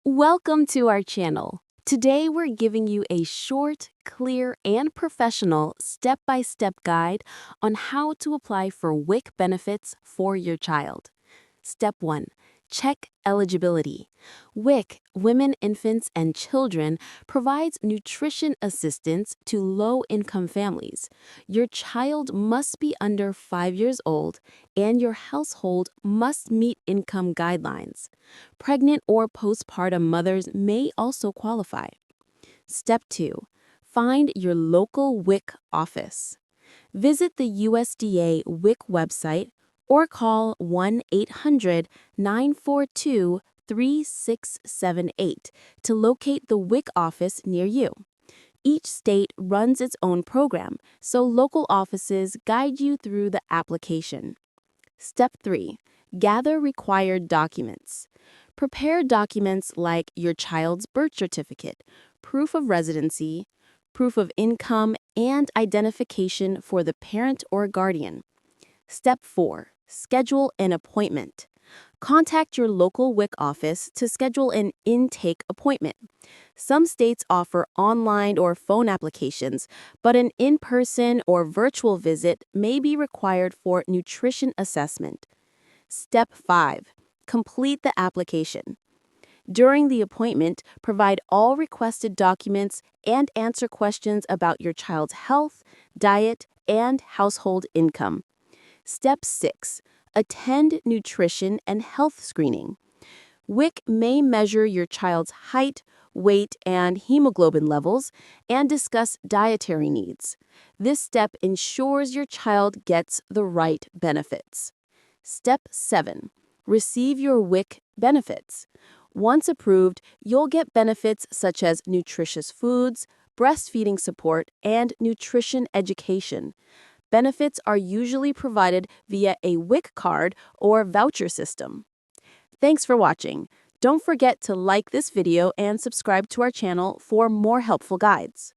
Welcome to our channel. Today we're giving you a short, clear, and professional step-by-step guide on how to apply for WIC benefits for your child. Step 1. Check eligibility. WIC, Women, Infants, and Children, provides nutrition assistance to low-income families. Your child must be under 5 years old, and your household must meet income guidelines. Pregnant or postpartum mothers may also qualify. Step 2. Find your local WIC office. Visit the USDA WIC website or call 1-800-942-3678 to locate the WIC office near you. Each state runs its own program, so local offices guide you through the application. Step 3. Gather required documents. Prepare documents like your child's birth certificate, proof of residency, proof of income, and identification for the parent or guardian. Step 4. Schedule an appointment. Contact your local WIC office to schedule an intake appointment. Some states offer online or phone applications, but an in-person or virtual visit may be required for nutrition assessment. Step 5. Complete the application. During the appointment, provide all requested documents and answer questions about your child's health, diet, and household income. Step 6. Attend nutrition and health screening. WIC may measure your child's height, weight, and hemoglobin levels and discuss dietary needs. This step ensures your child gets the right benefits. Step 7. Receive your WIC benefits. Once approved, you'll get benefits such as nutritious foods, breastfeeding support, and nutrition education. Benefits are usually provided via a WIC card or voucher system. Thanks for watching. Don't forget to like this video and subscribe to our channel for more helpful guides.